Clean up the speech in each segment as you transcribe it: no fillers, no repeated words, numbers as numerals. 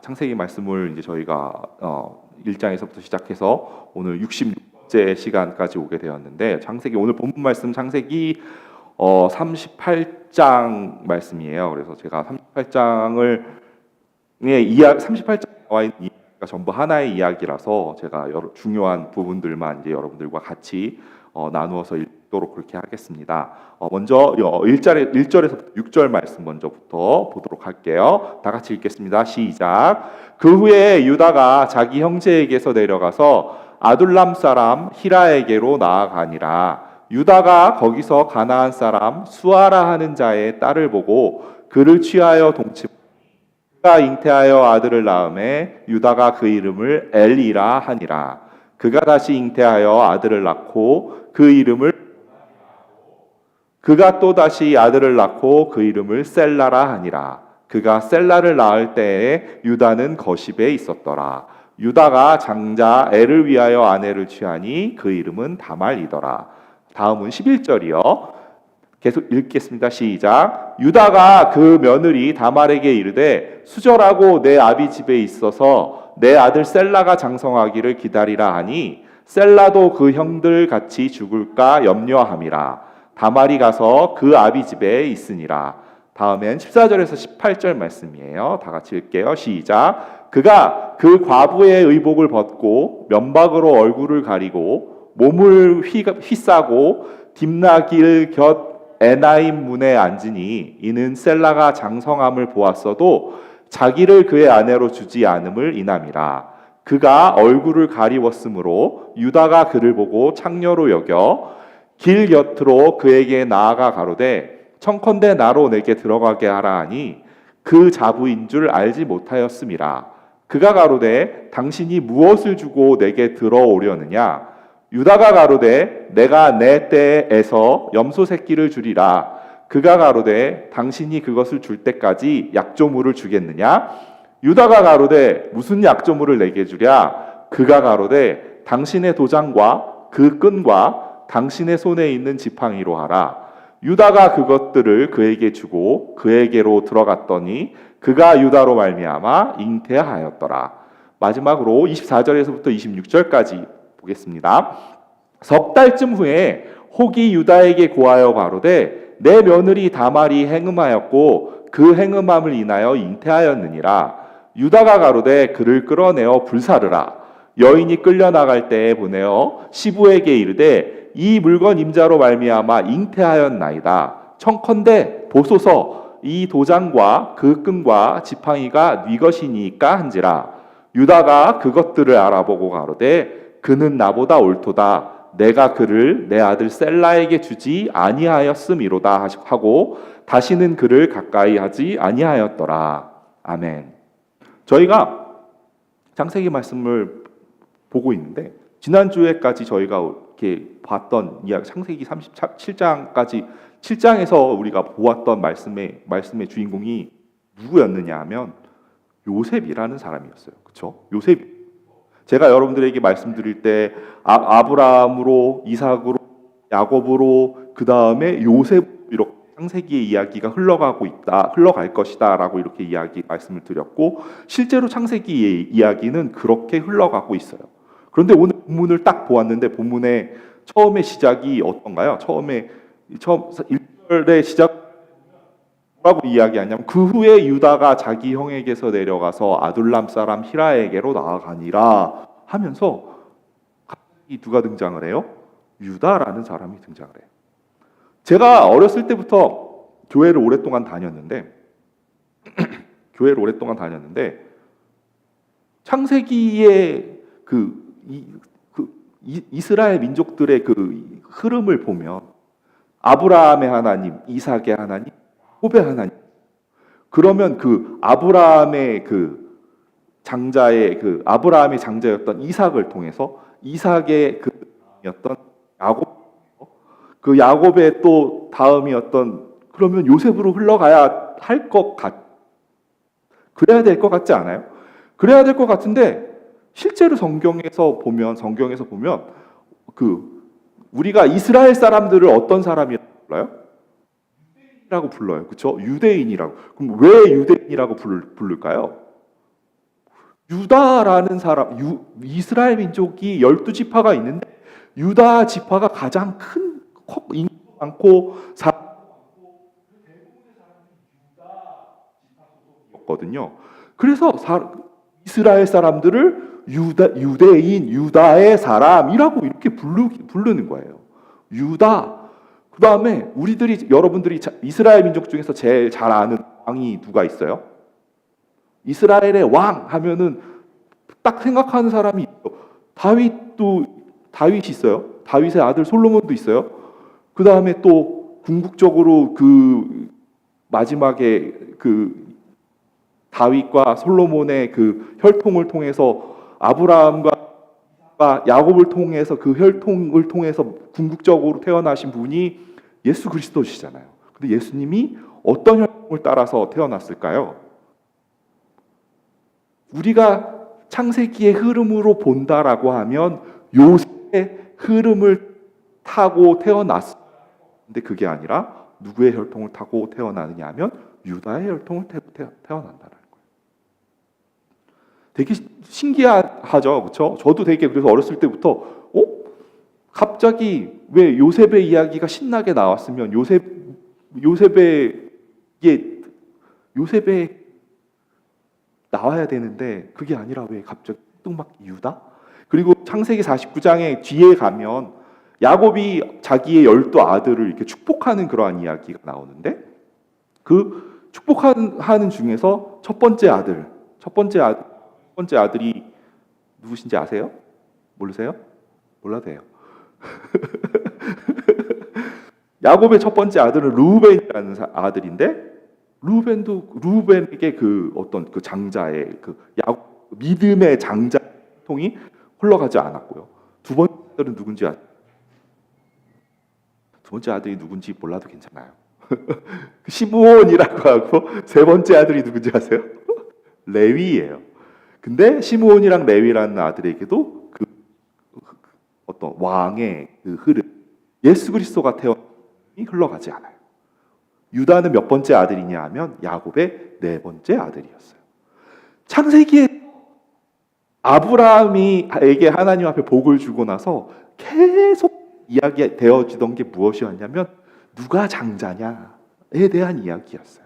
창세기 말씀을 이제 저희가 1장에서부터 시작해서 오늘 66째 시간까지 오게 되었는데, 창세기 오늘 본문 말씀 창세기 38장 말씀이에요. 그래서 제가 38장을 38장에 나와 있는 이야기가 전부 하나의 이야기라서 제가 여러 중요한 부분들만 이제 여러분들과 같이 나누어서 읽도록 그렇게 하겠습니다. 먼저 1절에서 6절 말씀 먼저부터 보도록 할게요. 다 같이 읽겠습니다. 시작. 그 후에 유다가 자기 형제에게서 내려가서 아둘람 사람 히라에게로 나아가니라. 유다가 거기서 가나안 사람 수아라 하는 자의 딸을 보고 그를 취하여 동침. 그가 잉태하여 아들을 낳음에 유다가 그 이름을 엘이라 하니라. 그가 다시 잉태하여 아들을 낳고 그가 또 다시 아들을 낳고 그 이름을 셀라라 하니라. 그가 셀라를 낳을 때에 유다는 거십에 있었더라. 유다가 장자 엘을 위하여 아내를 취하니 그 이름은 다말이더라. 다음은 11절이요. 계속 읽겠습니다. 시작. 유다가 그 며느리 다말에게 이르되 수절하고 내 아비 집에 있어서 내 아들 셀라가 장성하기를 기다리라 하니 셀라도 그 형들 같이 죽을까 염려함이라. 다말이 가서 그 아비 집에 있으니라. 다음엔 14절에서 18절 말씀이에요. 다 같이 읽게요. 시작. 그가 그 과부의 의복을 벗고 면박으로 얼굴을 가리고 몸을 휘싸고 딥나길 곁 에나임 문에 앉으니 이는 셀라가 장성함을 보았어도 자기를 그의 아내로 주지 않음을 인함이라. 그가 얼굴을 가리웠으므로 유다가 그를 보고 창녀로 여겨 길 곁으로 그에게 나아가 가로되 청컨대 나로 내게 들어가게 하라 하니 그 자부인 줄 알지 못하였음이라. 그가 가로되 당신이 무엇을 주고 내게 들어오려느냐. 유다가 가로되 내가 내 떼에서 염소 새끼를 주리라. 그가 가로되 당신이 그것을 줄 때까지 약조물을 주겠느냐. 유다가 가로되 무슨 약조물을 내게 주랴. 그가 가로되 당신의 도장과 그 끈과 당신의 손에 있는 지팡이로 하라. 유다가 그것들을 그에게 주고 그에게로 들어갔더니 그가 유다로 말미암아 잉태하였더라. 마지막으로 24절에서부터 26절까지 보겠습니다. 석 달쯤 후에 혹이 유다에게 고하여 가로되 내 며느리 다말이 행음하였고 그 행음함을 인하여 잉태하였느니라. 유다가 가로되 그를 끌어내어 불사르라. 여인이 끌려나갈 때에 보내어 시부에게 이르되 이 물건 임자로 말미암아 잉태하였나이다. 청컨대 보소서 이 도장과 그 끈과 지팡이가 네 것이니까 한지라. 유다가 그것들을 알아보고 가로되 그는 나보다 옳도다. 내가 그를 내 아들 셀라에게 주지 아니하였음이로다 하고 다시는 그를 가까이 하지 아니하였더라. 아멘. 저희가 창세기 말씀을 보고 있는데 지난주에까지 저희가 이렇게 봤던 이야기 창세기 37장까지 7장에서 우리가 보았던 말씀의 주인공이 누구였느냐 하면 요셉이라는 사람이었어요. 그렇죠? 요셉. 제가 여러분들에게 말씀드릴 때 아브라함으로 이삭으로 야곱으로 그 다음에 요셉 이렇게 창세기의 이야기가 흘러갈 것이다라고 이렇게 말씀을 드렸고 실제로 창세기의 이야기는 그렇게 흘러가고 있어요. 그런데 오늘 본문을 딱 보았는데 본문의 처음의 시작이 어떤가요? 처음 1절의 시작 뭐라고 이야기하냐면 그 후에 유다가 자기 형에게서 내려가서 아둘람 사람 히라에게로 나아가니라 하면서 갑자기 누가 등장을 해요? 유다라는 사람이 등장을 해요. 제가 어렸을 때부터 교회를 오랫동안 다녔는데 창세기의 이스라엘 민족들의 그 흐름을 보면 아브라함의 하나님, 이삭의 하나님, 야곱의 하나님. 그러면 그 아브라함의 아브라함의 장자였던 이삭을 통해서 이삭의 였던 야곱, 야곱의 또 다음이었던 그러면 요셉으로 흘러가야 할 것 그래야 될 것 같지 않아요? 그래야 될 것 같은데 실제로 성경에서 보면 우리가 이스라엘 사람들을 어떤 사람이라고 불러요? 유대인이라고 불러요. 그렇죠? 유대인이라고. 그럼 왜 유대인이라고 부를까요? 유다라는 사람, 이스라엘 민족이 12지파가 있는데 유다 지파가 가장 큰 인구 많고 거든요. 그래서 이스라엘 사람들을 유대인, 유다의 사람이라고 이렇게 부르는 거예요. 유다. 그 다음에 여러분들이 이스라엘 민족 중에서 제일 잘 아는 왕이 누가 있어요? 이스라엘의 왕 하면은 딱 생각하는 사람이 있어요. 다윗이 있어요. 다윗의 아들 솔로몬도 있어요. 그 다음에 또 궁극적으로 그 마지막에 그 다윗과 솔로몬의 그 혈통을 통해서 아브라함과 야곱을 통해서 그 혈통을 통해서 궁극적으로 태어나신 분이 예수 그리스도시잖아요. 근데 예수님이 어떤 혈통을 따라서 태어났을까요? 우리가 창세기의 흐름으로 본다라고 하면 요셉의 흐름을 타고 태어났어요. 근데 그게 아니라 누구의 혈통을 타고 태어나느냐 하면 유다의 혈통을 태어난다는 거예요. 되게 신기하죠, 그렇죠? 저도 되게 그래서 어렸을 때부터 갑자기 왜 요셉의 이야기가 신나게 나왔으면 요셉의 나와야 되는데 그게 아니라 왜 갑자기 뚱뚱막 유다? 그리고 창세기 49장에 뒤에 가면 야곱이 자기의 12아들을 이렇게 축복하는 그러한 이야기가 나오는데 그 축복하는 중에서 첫 번째 아들이 누구신지 아세요? 모르세요? 몰라도 돼요. 야곱의 첫 번째 아들은 르우벤이라는 아들인데 르우벤에게 그 어떤 그 장자의 믿음의 장자 통이 흘러가지 않았고요. 두 번째 아들은 누군지 두 번째 아들이 누군지 몰라도 괜찮아요. 시므온이라고 하고 세 번째 아들이 누군지 아세요? 레위예요. 근데 시므온이랑 레위라는 아들에게도 어떤 왕의 그 흐름, 예수 그리스도가 태어남이 흘러가지 않아요. 유다는 몇 번째 아들이냐 하면 야곱의 네 번째 아들이었어요. 창세기에 아브라함에게 하나님 앞에 복을 주고 나서 계속 이야기되어지던 게 무엇이었냐면 누가 장자냐에 대한 이야기였어요.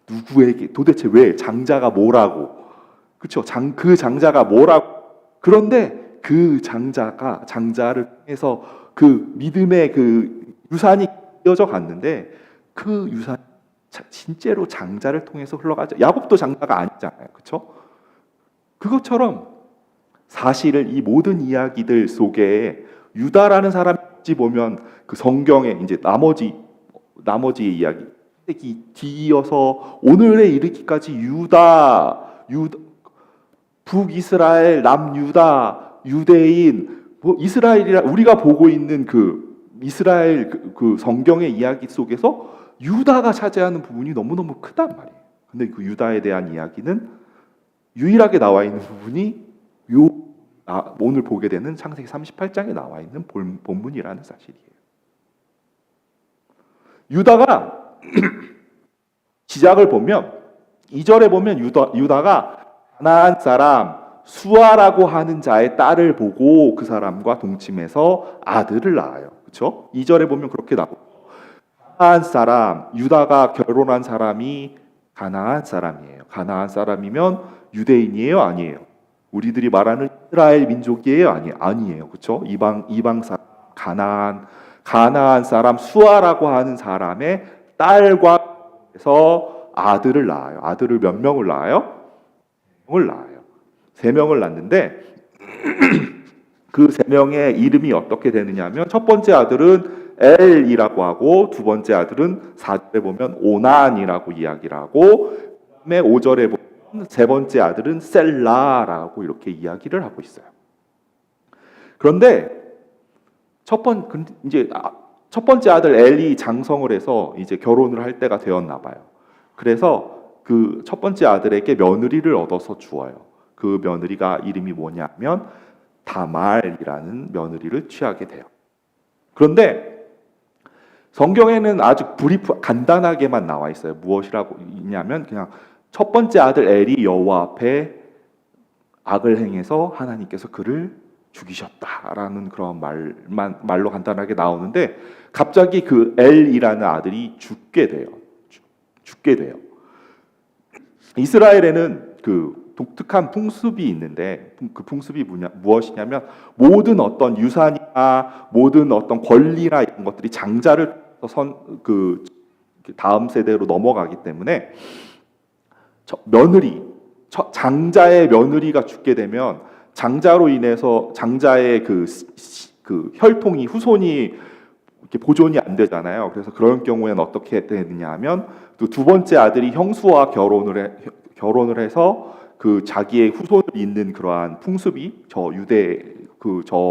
누구에게 도대체 왜 장자가 뭐라고? 그렇죠? 그 장자가 뭐라고? 그런데 그 장자를 통해서 그 믿음의 그 유산이 이어져 갔는데 그 유산이 진짜로 장자를 통해서 흘러가죠. 야곱도 장자가 아니잖아요, 그렇죠? 그것처럼 사실은 이 모든 이야기들 속에 유다라는 사람이 보면 그 성경에 이제 나머지의 이야기 뒤이어서 오늘에 이르기까지 북이스라엘, 남유다, 유대인, 이스라엘이라 우리가 보고 있는 그 이스라엘 그 성경의 이야기 속에서 유다가 차지하는 부분이 너무너무 크단 말이에요. 근데 그 유다에 대한 이야기는 유일하게 나와 있는 부분이 오늘 보게 되는 창세기 38장에 나와 있는 본문이라는 사실이에요. 유다가 시작을 보면 2절에 보면 유다가 가나안 사람 수아라고 하는 자의 딸을 보고 그 사람과 동침해서 아들을 낳아요. 그렇죠? 2절에 보면 그렇게 나오고 가나안 사람, 유다가 결혼한 사람이 가나안 사람이에요. 가나안 사람이면 유대인이에요? 아니에요? 우리들이 말하는 이스라엘 민족이에요? 아니에요. 그렇죠? 이방 사람, 가나안 사람 수아라고 하는 사람의 딸과 해서 아들을 낳아요. 아들을 몇 명을 낳아요? 3명을 낳아요. 3명을 낳는데 그 3명의 이름이 어떻게 되느냐면 첫 번째 아들은 엘이라고 하고 두 번째 아들은 4절에 보면 오난이라고 이야기를 하고 그다음에 5절에 보면 세 번째 아들은 셀라라고 이렇게 이야기를 하고 있어요. 그런데 첫 번째 아들 엘이 장성을 해서 이제 결혼을 할 때가 되었나 봐요. 그래서 그 첫 번째 아들에게 며느리를 얻어서 주어요. 그 며느리가 이름이 뭐냐면 다말이라는 며느리를 취하게 돼요. 그런데 성경에는 아주 간단하게만 나와 있어요. 무엇이라고 있냐면 그냥 첫 번째 아들 엘이 여호와 앞에 악을 행해서 하나님께서 그를 죽이셨다라는 그런 말로 간단하게 나오는데 갑자기 그 엘이라는 아들이 죽게 돼요. 죽게 돼요. 이스라엘에는 그 독특한 풍습이 있는데 그 풍습이 무엇이냐면 모든 어떤 유산이나 모든 어떤 권리나 이런 것들이 장자를 그 다음 세대로 넘어가기 때문에 장자의 며느리가 죽게 되면 장자로 인해서 장자의 그 혈통이 후손이 이렇게 보존이 안 되잖아요. 그래서 그런 경우에는 어떻게 되느냐 하면 또 두 번째 아들이 형수와 결혼을 해서 그 자기의 후손을 잇는 그러한 풍습이 저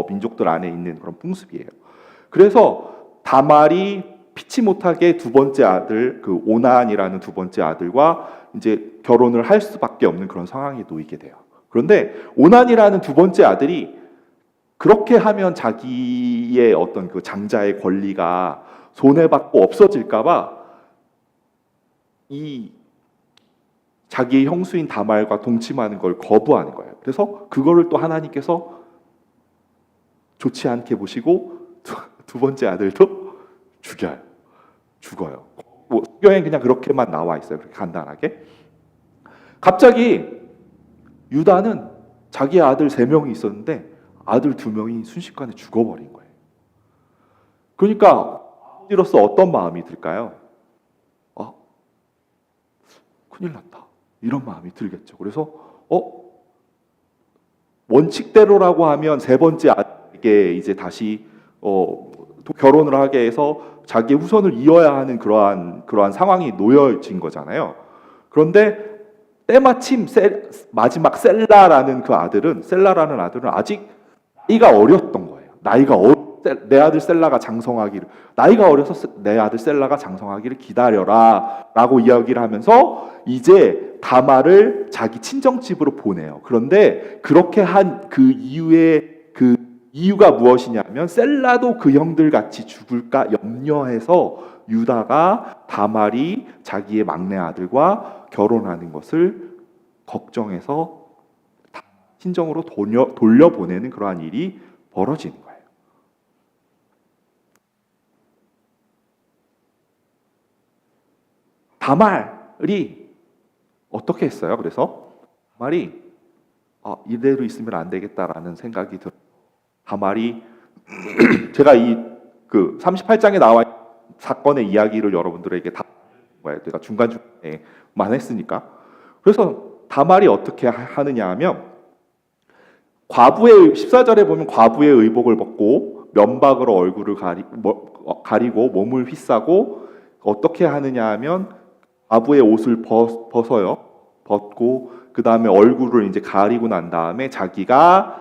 민족들 안에 있는 그런 풍습이에요. 그래서 다말이 피치 못하게 두 번째 아들 그 오난이라는 두 번째 아들과 이제 결혼을 할 수밖에 없는 그런 상황에 놓이게 돼요. 그런데 오난이라는 두 번째 아들이 그렇게 하면 자기의 어떤 그 장자의 권리가 손해받고 없어질까봐 이 자기의 형수인 다말과 동침하는 걸 거부하는 거예요. 그래서 그거를 또 하나님께서 좋지 않게 보시고 두 번째 아들도 죽어요. 뭐 성경에 그냥 그렇게만 나와 있어요. 그렇게 간단하게. 갑자기 유다는 자기 아들 3명이 있었는데 아들 2명이 순식간에 죽어버린 거예요. 그러니까 아버지로서 어떤 마음이 들까요? 큰일 났다. 이런 마음이 들겠죠. 그래서 원칙대로라고 하면 세 번째 아들에게 이제 다시 결혼을 하게 해서 자기의 후손을 이어야 하는 그러한 상황이 놓여진 거잖아요. 그런데 때마침 마지막 셀라라는 아들은 아직 나이가 어렸던 거예요. 내 아들 셀라가 장성하기를 나이가 어려서 내 아들 셀라가 장성하기를 기다려라라고 이야기를 하면서 이제 다말을 자기 친정집으로 보내요. 그런데 그렇게 한 그 이유가 무엇이냐면 셀라도 그 형들 같이 죽을까 염려해서 유다가 다말이 자기의 막내 아들과 결혼하는 것을 걱정해서 친정으로 돌려보내는 그러한 일이 벌어지는 거예요. 다말이 어떻게 했어요? 그래서 다말이 이대로 있으면 안 되겠다라는 생각이 들어요. 다말이 제가 그 38장에 나와 있는 사건의 이야기를 여러분들에게 다 거예요. 제가 중간중간에만 했으니까. 그래서 다말이 어떻게 하느냐 하면 14절에 보면 과부의 의복을 벗고 면박으로 얼굴을 가리고 몸을 휘싸고 어떻게 하느냐 하면 과부의 옷을 벗고 그 다음에 얼굴을 이제 가리고 난 다음에 자기가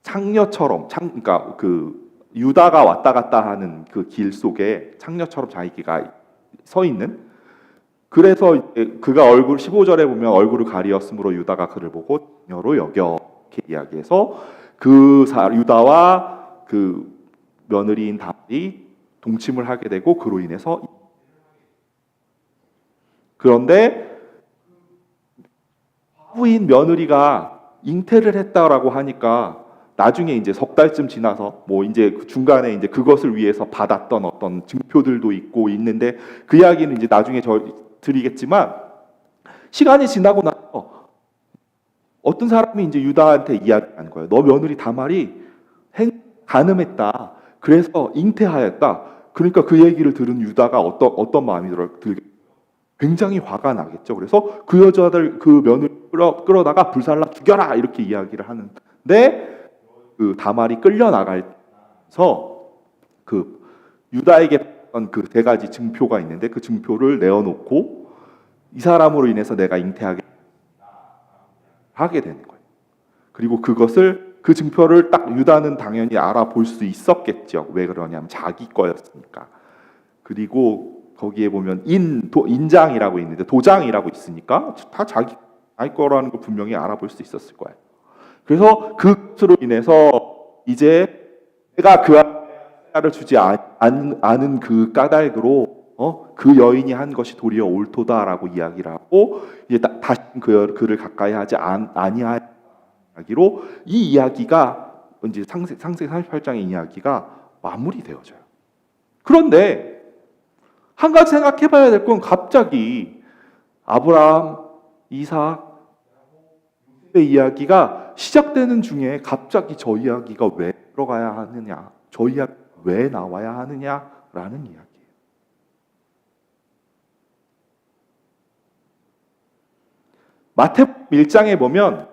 창녀처럼 그러니까 그 유다가 왔다 갔다 하는 그 길 속에 창녀처럼 자기가 서 있는 그래서 그가 15절에 보면 얼굴을 가리었으므로 유다가 그를 보고 여로 여겨 이렇게 이야기해서 유다와 그 며느리인 다말이 동침을 하게 되고 그로 인해서 그런데 과부인 며느리가 잉태를 했다라고 하니까 나중에 이제 석 달쯤 지나서 뭐 이제 중간에 이제 그것을 위해서 받았던 어떤 증표들도 있는데 그 이야기는 이제 나중에 드리겠지만 시간이 지나고 나서 어떤 사람이 이제 유다한테 이야기하는 거예요. 너 며느리 다말이 간음했다. 그래서 잉태하였다. 그러니까 그 얘기를 들은 유다가 어떤 마음이 들게 굉장히 화가 나겠죠. 그래서 그 여자들 그 며느리 끌어다가 불살라 죽여라 이렇게 이야기를 하는데 그 다말이 끌려나가서 그 유다에게 받던 그 3가지 증표가 있는데 그 증표를 내어놓고 이 사람으로 인해서 내가 잉태하게 되는 거예요. 그리고 그 증표를 딱 유다는 당연히 알아볼 수 있었겠죠. 왜 그러냐면 자기 거였으니까. 그리고 거기에 보면 인장이라고 있는데 도장이라고 있으니까 다 자기 거라는 걸 분명히 알아볼 수 있었을 거예요. 그래서 그것으로 인해서 이제 내가 그 아들을 주지 않은 그 까닭으로 그 여인이 한 것이 도리어 옳도다라고 이야기를 하고 이제 다시 그를 가까이 하지 아니하였다. 이야기로 이 이야기가 이제 창세기 38장의 이야기가 마무리되어져요. 그런데 한 가지 생각해봐야 될 건 갑자기 아브라함, 이삭, 의 이야기가 시작되는 중에 갑자기 저 이야기가 왜 들어가야 하느냐, 저 이야기 왜 나와야 하느냐라는 이야기예요. 마태복음 1장에 보면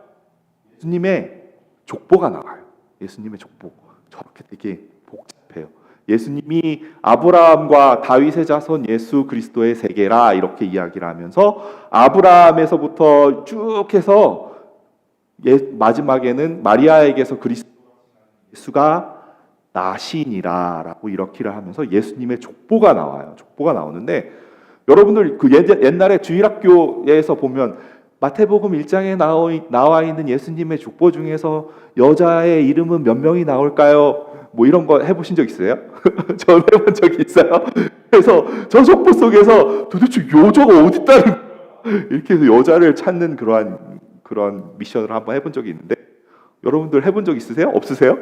예수님의 족보가 나와요. 예수님의 족보. 저렇게 되게 복잡해요. 예수님이 아브라함과 다윗의 자손 예수 그리스도의 세계라 이렇게 이야기를 하면서 아브라함에서부터 쭉 해서 마지막에는 마리아에게서 그리스도 예수가 나시니라라고 이렇게를 하면서 예수님의 족보가 나와요. 족보가 나오는데 여러분들 그 옛날에 주일학교에서 보면 마태복음 1장에 나와 있는 예수님의 족보 중에서 여자의 이름은 몇 명이 나올까요? 뭐 이런 거 해보신 적 있어요? 저는 해본 적이 있어요. 그래서 저 족보 속에서 도대체 여자가 어디 있다는 이렇게 해서 여자를 찾는 그런 미션을 한번 해본 적이 있는데 여러분들 해본 적 있으세요? 없으세요?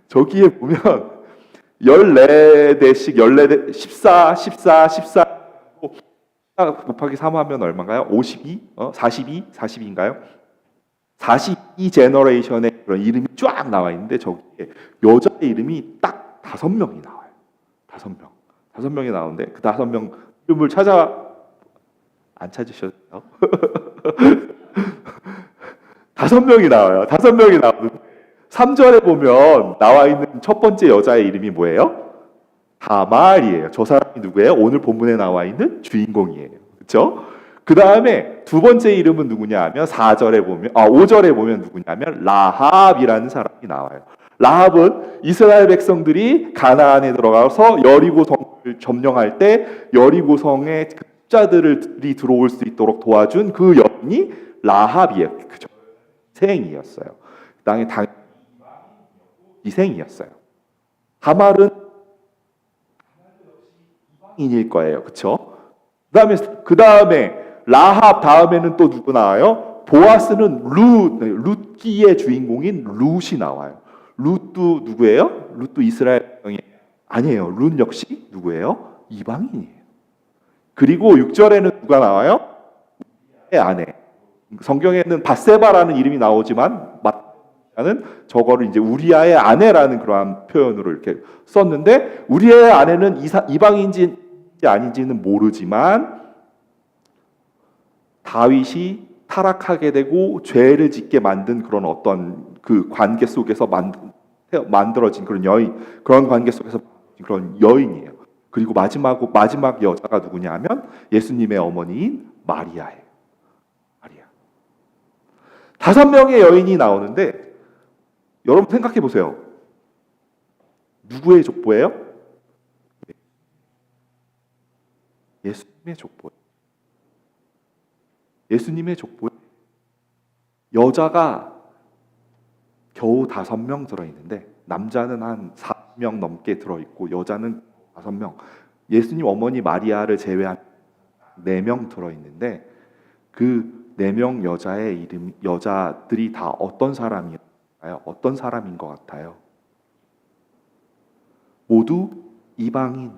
저기에 보면 14대씩 14대 14 곱하기 3 하면 얼마인가요? 52? 42인가요? 42 제너레이션의 그런 이름이 쫙 나와 있는데 저기에 여자의 이름이 딱 5명이 나와요. 5명. 5명이 나오는데 그 5명 이름을 안 찾으셨어요? 5명이 나와요. 5명이 나오는데 3절에 보면 나와 있는 첫 번째 여자의 이름이 뭐예요? 다말이에요. 저 사람이 누구예요? 오늘 본문에 나와 있는 주인공이에요. 그렇죠? 그 다음에 두 번째 이름은 누구냐 하면 5절에 보면 누구냐면 라합이라는 사람이 나와요. 라합은 이스라엘 백성들이 가나안에 들어가서 여리고성을 점령할 때 여리고성에 습자들이 들어올 수 있도록 도와준 그 여인이 라합이에요. 그죠? 희생이었어요. 그 다음에 희생이었어요. 다말은 이방인일 거예요. 그렇죠? 그 다음에 라합 다음에는 또 누구 나와요? 보아스는 룻기의 주인공인 룻이 나와요. 룻도 누구예요? 룻도 이스라엘 백성이 아니에요. 룻 역시 누구예요? 이방인이에요. 그리고 6절에는 누가 나와요? 우리아의 아내. 성경에는 바세바라는 이름이 나오지만 마태는 저거를 이제 우리아의 아내라는 그러한 표현으로 이렇게 썼는데 우리아의 아내는 이방인지 아닌지는 모르지만 다윗이 타락하게 되고 죄를 짓게 만든 그런 어떤 그 관계 속에서 만들어진 그런 관계 속에서 그런 여인이에요. 그리고 마지막 여자가 누구냐 하면 예수님의 어머니인 마리아예요. 마리아. 5명의 여인이 나오는데 여러분 생각해 보세요. 누구의 족보예요? 예수님의 족보예요. 예수님의 족보에 여자가 겨우 5명 들어있는데 남자는 한 4명 넘게 들어있고 여자는 5명. 예수님 어머니 마리아를 제외한 4명 들어있는데 그 4명 여자들이 다 어떤 사람이었나요? 어떤 사람인 것 같아요? 모두 이방인,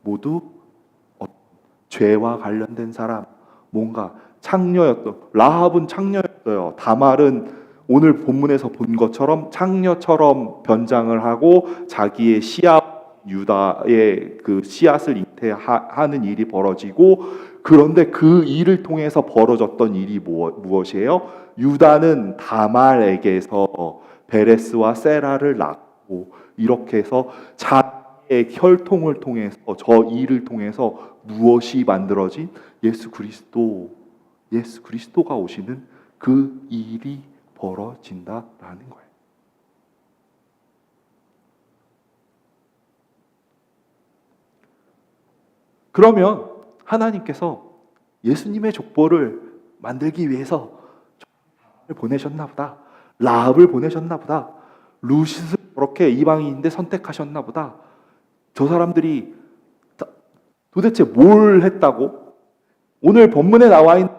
모두 죄와 관련된 사람, 뭔가 라합은 창녀였어요. 다말은 오늘 본문에서 본 것처럼 창녀처럼 변장을 하고 자기의 유다의 그 씨앗을 잉태하는 일이 벌어지고 그런데 그 일을 통해서 벌어졌던 일이 무엇이에요? 유다는 다말에게서 베레스와 세라를 낳고 이렇게 해서 자기의 혈통을 통해서 저 일을 통해서 무엇이 만들어진 예수 그리스도가 오시는 그 일이 벌어진다라는 거예요. 그러면 하나님께서 예수님의 족보를 만들기 위해서 보내셨나 보다. 라합을 보내셨나 보다. 루시스 그렇게 이방인인데 선택하셨나 보다. 저 사람들이 도대체 뭘 했다고? 오늘 본문에 나와 있는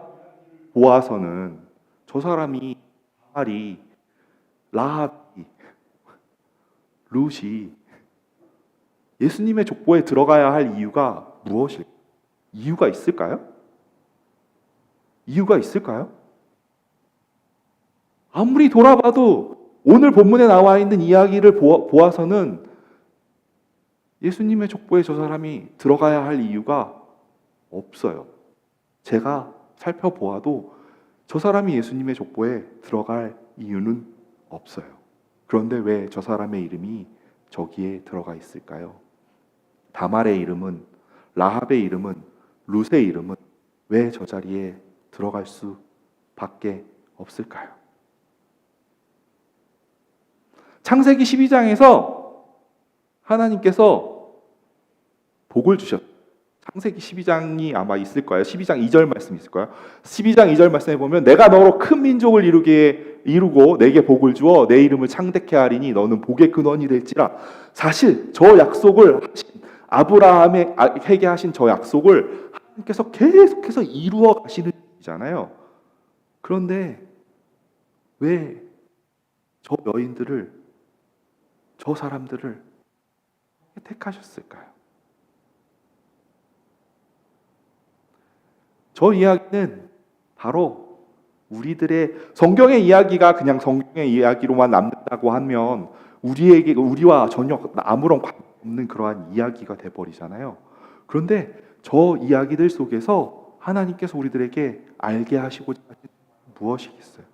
보아서는 저 사람이 말이 라합이, 룻이 예수님의 족보에 들어가야 할 이유가 무엇일까요? 이유가 있을까요? 이유가 있을까요? 아무리 돌아봐도 오늘 본문에 나와 있는 이야기를 보아서는 예수님의 족보에 저 사람이 들어가야 할 이유가 없어요. 제가 살펴보아도 저 사람이 예수님의 족보에 들어갈 이유는 없어요. 그런데 왜 저 사람의 이름이 저기에 들어가 있을까요? 다말의 이름은, 라합의 이름은, 룻의 이름은 왜 저 자리에 들어갈 수밖에 없을까요? 창세기 12장에서 하나님께서 복을 주셨어요. 창세기 12장이 아마 있을 거예요. 12장 2절 말씀 있을 거예요. 12장 2절 말씀에 보면 내가 너로 큰 민족을 이루고 내게 복을 주어 내 이름을 창대케 하리니 너는 복의 근원이 될지라. 사실 저 약속을 하신 아브라함에게 하신 저 약속을 하나님께서 계속해서 이루어 가시는 분이잖아요. 그런데 왜 저 여인들을, 저 사람들을 택하셨을까요? 저 이야기는 바로 우리들의, 성경의 이야기가 그냥 성경의 이야기로만 남는다고 하면 우리와 전혀 아무런 관계없는 그러한 이야기가 돼버리잖아요. 그런데 저 이야기들 속에서 하나님께서 우리들에게 알게 하시고자 하신 무엇이겠어요?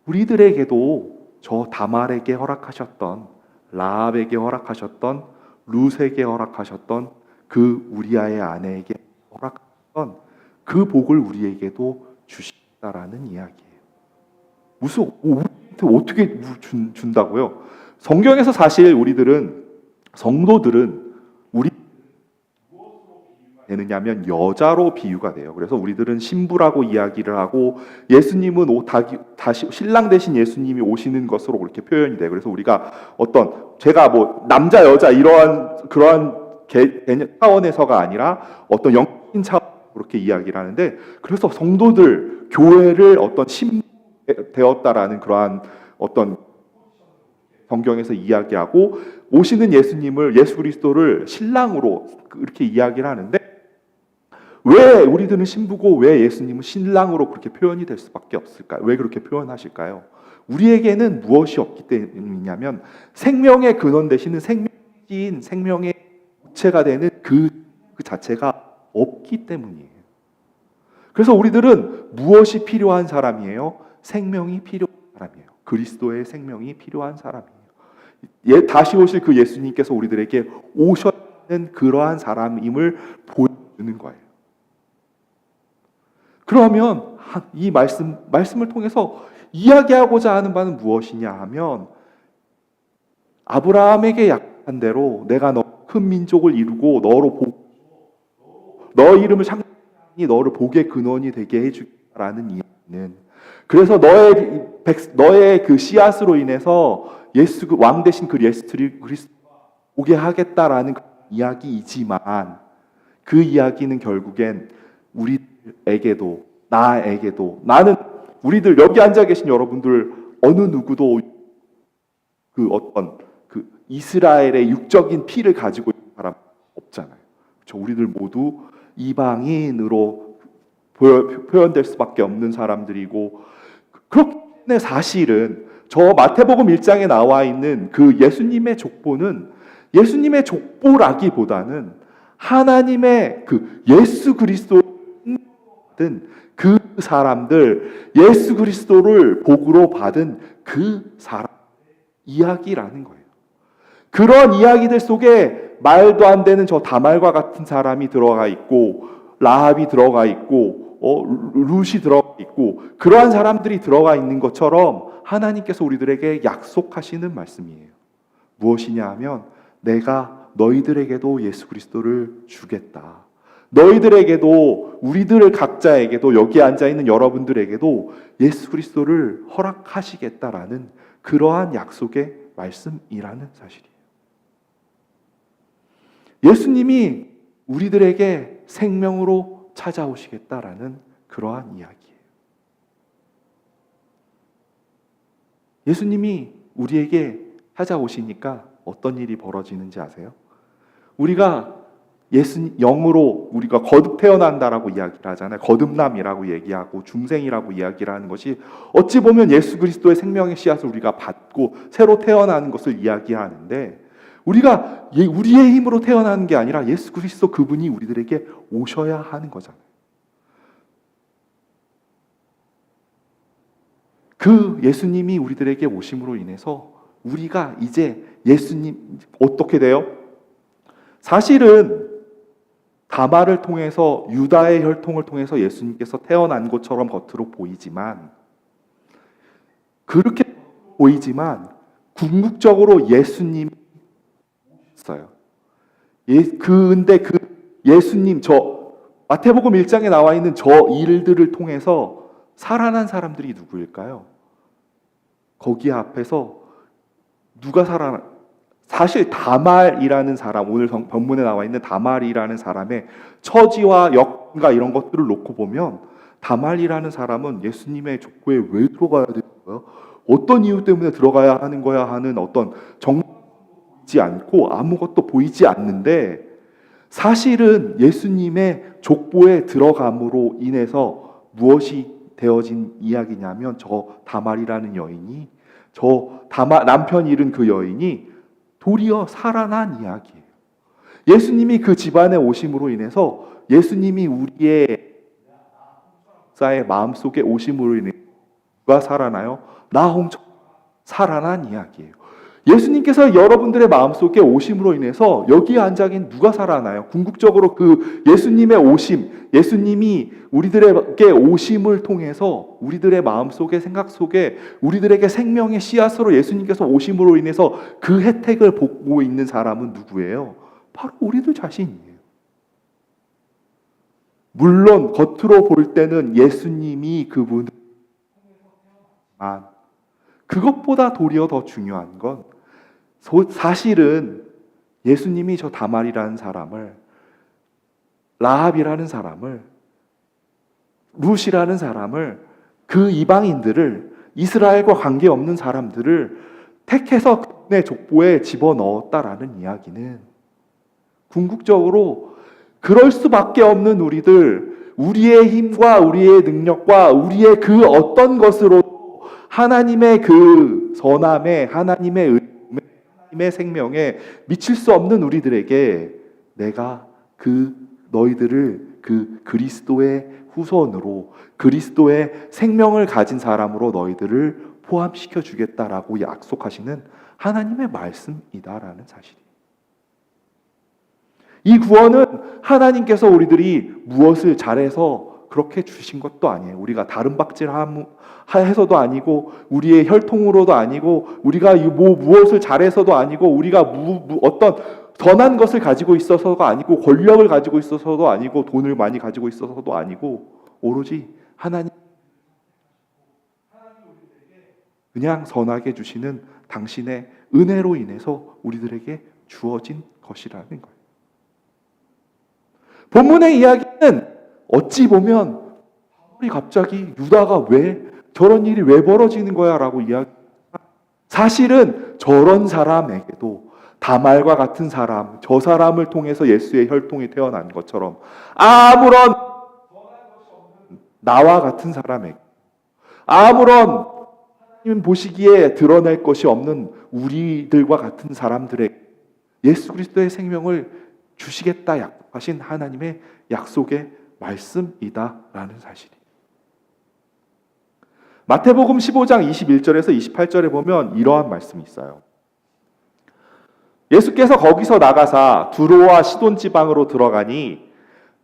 우리들에게도 저 다말에게 허락하셨던, 라합에게 허락하셨던, 룻에게 허락하셨던, 그 우리아의 아내에게 허락하셨던 그 복을 우리에게도 주신다라는 이야기예요. 무슨 우리한테 어떻게 준다고요? 성경에서 사실 성도들은 우리 되느냐면 여자로 비유가 돼요. 그래서 우리들은 신부라고 이야기를 하고 예수님은 다시 신랑 대신 예수님이 오시는 것으로 그렇게 표현이 돼요. 그래서 우리가 제가 남자 여자 그러한 개념 차원에서가 아니라 어떤 영적인 차원으로 그렇게 이야기를 하는데, 그래서 성도들 교회를 신부 되었다라는 그러한 성경에서 이야기하고 오시는 예수 그리스도를 신랑으로 그렇게 이야기를 하는데, 왜 우리들은 신부고 왜 예수님은 신랑으로 그렇게 표현이 될 수밖에 없을까요? 왜 그렇게 표현하실까요? 우리에게는 무엇이 없기 때문이냐면 생명의 근원 되시는 생명의 주체가 되는 그 자체가 없기 때문이에요. 그래서 우리들은 무엇이 필요한 사람이에요? 생명이 필요한 사람이에요. 그리스도의 생명이 필요한 사람이에요. 다시 오실 그 예수님께서 우리들에게 오셨는 그러한 사람임을 보여주는 거예요. 그러면 이 말씀을 통해서 이야기하고자 하는 바는 무엇이냐 하면, 아브라함에게 약속한 대로 내가 너 큰 민족을 이루고 너 이름을 창대하니 너를 복의 근원이 되게 해주겠다라는 이야기는, 그래서 너의 그 씨앗으로 인해서 왕 대신 그 예수 그리스도가 오게 하겠다라는 이야기이지만, 그 이야기는 결국엔 나에게도 우리들 여기 앉아 계신 여러분들 어느 누구도 그 이스라엘의 육적인 피를 가지고 있는 사람 없잖아요. 그렇죠? 우리들 모두 이방인으로 표현될 수밖에 없는 사람들이고, 그렇기 때문에 사실은 저 마태복음 1장에 나와 있는 그 예수님의 족보는 예수님의 족보라기보다는 하나님의 그 예수 그리스도를 받은 그 사람들, 예수 그리스도를 복으로 받은 그 사람 이야기라는 거예요. 그런 이야기들 속에 말도 안 되는 저 다말과 같은 사람이 들어가 있고, 라합이 들어가 있고, 룻이 들어가 있고, 그러한 사람들이 들어가 있는 것처럼 하나님께서 우리들에게 약속하시는 말씀이에요. 무엇이냐 하면, 내가 너희들에게도 예수 그리스도를 주겠다. 너희들에게도, 우리들 각자에게도, 여기 앉아 있는 여러분들에게도 예수 그리스도를 허락하시겠다라는 그러한 약속의 말씀이라는 사실이에요. 예수님이 우리들에게 생명으로 찾아오시겠다라는 그러한 이야기예요. 예수님이 우리에게 찾아오시니까 어떤 일이 벌어지는지 아세요? 우리가 영으로 우리가 거듭 태어난다라고 이야기를 하잖아요. 거듭남이라고 얘기하고 중생이라고 이야기를 하는 것이 어찌 보면 예수 그리스도의 생명의 씨앗을 우리가 받고 새로 태어나는 것을 이야기하는데, 우리가 우리의 힘으로 태어나는 게 아니라 예수 그리스도 그분이 우리들에게 오셔야 하는 거잖아요. 그 예수님이 우리들에게 오심으로 인해서 우리가 이제 예수님 어떻게 돼요? 사실은 다말을 통해서, 유다의 혈통을 통해서 예수님께서 태어난 것처럼 겉으로 보이지만, 그렇게 보이지만 궁극적으로 예수님이 있어요. 근데 그 예수님, 마태복음 1장에 나와 있는 저 일들을 통해서 살아난 사람들이 누구일까요? 거기 앞에서 누가 사실 다말이라는 사람, 오늘 본문에 나와 있는 다말이라는 사람의 처지와 역과 이런 것들을 놓고 보면, 다말이라는 사람은 예수님의 족보에 왜 들어가야 되는 거야? 어떤 이유 때문에 들어가야 하는 거야 하는 어떤 정보가 보이지 않고 아무것도 보이지 않는데, 사실은 예수님의 족보에 들어감으로 인해서 무엇이 되어진 이야기냐면, 저 다말이라는 여인이, 남편 잃은 그 여인이 도리어 살아난 이야기예요. 예수님이 그 집안에 오심으로 인해서, 예수님이 우리의 마음속에 오심으로 인해 누가 살아나요? 나홍처럼 살아난 이야기예요. 예수님께서 여러분들의 마음속에 오심으로 인해서 여기에 앉아 계신 누가 살아나요? 궁극적으로 그 예수님의 오심, 예수님이 우리들에게 오심을 통해서 우리들의 마음속에, 생각 속에 우리들에게 생명의 씨앗으로 예수님께서 오심으로 인해서 그 혜택을 보고 있는 사람은 누구예요? 바로 우리들 자신이에요. 물론 겉으로 볼 때는 예수님이 그분을, 그것보다 도리어 더 중요한 건, 사실은 예수님이 저 다말이라는 사람을, 라합이라는 사람을, 룻이라는 사람을, 그 이방인들을, 이스라엘과 관계없는 사람들을 택해서 그의 족보에 집어넣었다라는 이야기는, 궁극적으로 그럴 수밖에 없는 우리들, 우리의 힘과 우리의 능력과 우리의 그 어떤 것으로 하나님의 그 선함에, 하나님의 생명에 미칠 수 없는 우리들에게, 내가 너희들을 그 그리스도의 후손으로, 그리스도의 생명을 가진 사람으로 너희들을 포함시켜 주겠다라고 약속하시는 하나님의 말씀이다라는 사실이에요. 이 구원은 하나님께서 우리들이 무엇을 잘해서 그렇게 주신 것도 아니에요. 우리가 다른 박질 해서도 아니고, 우리의 혈통으로도 아니고, 우리가 무엇을 잘해서도 아니고, 우리가 어떤 선한 것을 가지고 있어서가 아니고, 권력을 가지고 있어서도 아니고, 돈을 많이 가지고 있어서도 아니고, 오로지 하나님 그냥 선하게 주시는 당신의 은혜로 인해서 우리들에게 주어진 것이라는 거예요. 본문의 이야기는 어찌 보면 갑자기 유다가 왜 저런 일이 왜 벌어지는 거야 라고 사실은 저런 사람에게도 다말과 같은 사람, 저 사람을 통해서 예수의 혈통이 태어난 것처럼 아무런 나와 같은 사람에게, 아무런 하나님 보시기에 드러낼 것이 없는 우리들과 같은 사람들에게 예수 그리스도의 생명을 주시겠다 약속하신 하나님의 약속의 말씀이다라는 사실이에요. 마태복음 15장 21절에서 28절에 보면 이러한 말씀이 있어요. 예수께서 거기서 나가사 두로와 시돈 지방으로 들어가니,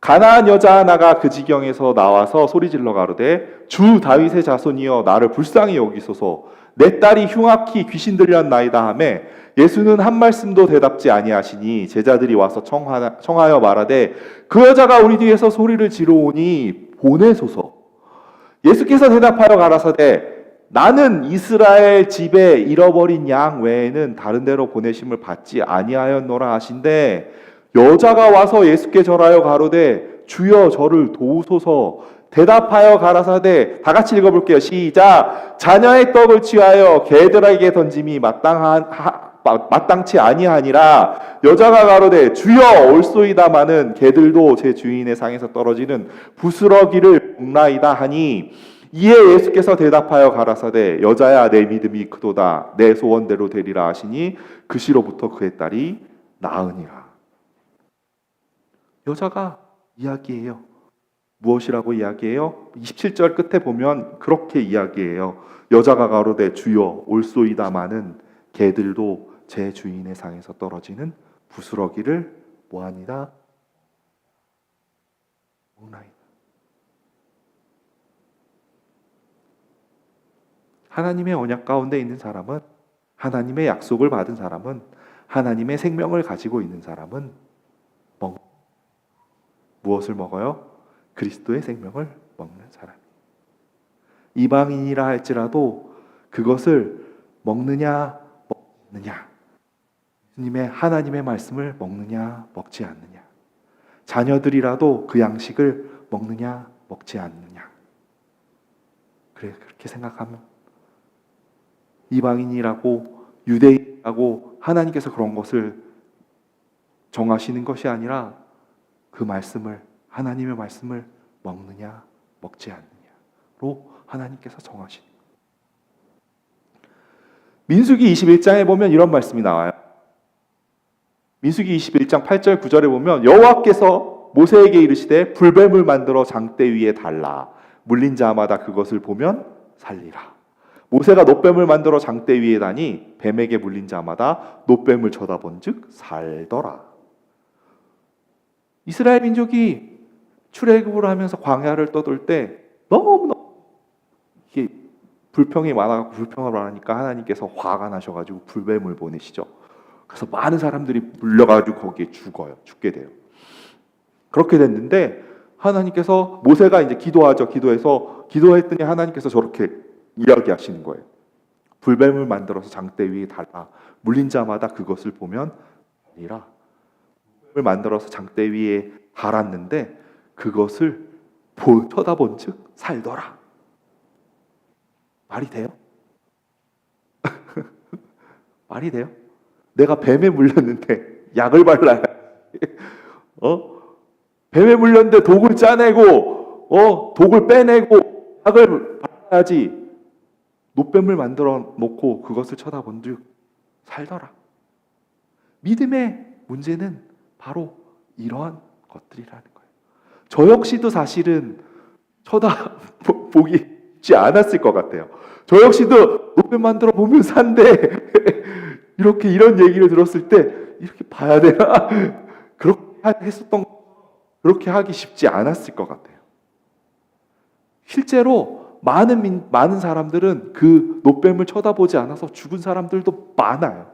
가나안 여자 하나가 그 지경에서 나와서 소리질러 가로되, 주 다윗의 자손이여 나를 불쌍히 여기소서, 내 딸이 흉악히 귀신 들렸나이다 하매, 예수는 한 말씀도 대답지 아니하시니 제자들이 와서 청하여 말하되, 그 여자가 우리 뒤에서 소리를 지르오니 보내소서. 예수께서 대답하여 가라사대, 나는 이스라엘 집에 잃어버린 양 외에는 다른 데로 보내심을 받지 아니하였노라 하신대, 여자가 와서 예수께 절하여 가로되, 주여 저를 도우소서, 대답하여 가라사대, 다 같이 읽어볼게요. 시작. 자녀의 떡을 취하여 개들에게 던짐이 마땅치 아니하니라. 여자가 가로되 주여 올소이다마는 개들도 제 주인의 상에서 떨어지는 부스러기를 먹나이다 하니, 이에 예수께서 대답하여 가라사대 여자야 내 믿음이 크도다, 내 소원대로 되리라 하시니 그 시로부터 그의 딸이 나으니라. 여자가 이야기해요. 무엇이라고 이야기해요? 27절 끝에 보면 그렇게 이야기해요. 여자가 가로되 주여 올소이다마는 개들도 제 주인의 상에서 떨어지는 부스러기를 뭐하니라? 먹나이다. 하나님의 언약 가운데 있는 사람은, 하나님의 약속을 받은 사람은, 하나님의 생명을 가지고 있는 사람은 무엇을 먹어요? 그리스도의 생명을 먹는 사람. 이방인이라 할지라도 그것을 먹느냐 먹느냐, 예수님의 하나님의 말씀을 먹느냐 먹지 않느냐, 자녀들이라도 그 양식을 먹느냐 먹지 않느냐. 그렇게 생각하면 이방인이라고 유대인이라고 하나님께서 그런 것을 정하시는 것이 아니라 그 말씀을, 하나님의 말씀을 먹느냐 먹지 않느냐로 하나님께서 정하시는 거예요. 민수기 21장에 보면 이런 말씀이 나와요. 민수기 21장 8절 9절에 보면 여호와께서 모세에게 이르시되 불뱀을 만들어 장대 위에 달라 물린 자마다 그것을 보면 살리라. 모세가 놋뱀을 만들어 장대 위에 다니 뱀에게 물린 자마다 놋뱀을 쳐다본즉 살더라. 이스라엘 민족이 출애굽을 하면서 광야를 떠돌 때 너무너무 이게 불평이 많아서 불평을 하니까 하나님께서 화가 나셔가지고 불뱀을 보내시죠. 그래서 많은 사람들이 물려가지고 거기에 죽게 돼요. 그렇게 됐는데 하나님께서, 모세가 이제 기도하죠. 기도했더니 하나님께서 저렇게 이야기하시는 거예요. 불뱀을 만들어서 장대 위에 달라 물린 자마다 그것을 보면 아니라, 불뱀을 만들어서 장대 위에 달았는데 그것을 쳐다본즉 살더라. 말이 돼요? 말이 돼요? 내가 뱀에 물렸는데 약을 발라야 뱀에 물렸는데 독을 짜내고 독을 빼내고 약을 발라야지. 놋뱀을 만들어 놓고 그것을 쳐다본즉 살더라. 믿음의 문제는 바로 이러한 것들이라는 거예요. 저 역시도 사실은 쳐다보기 쉽지 않았을 것 같아요. 저 역시도 놋뱀 만들어 보면 산대 이런 얘기를 들었을 때 이렇게 봐야 되나? 그렇게 하기 쉽지 않았을 것 같아요. 실제로 많은 사람들은 그 놋뱀을 쳐다보지 않아서 죽은 사람들도 많아요.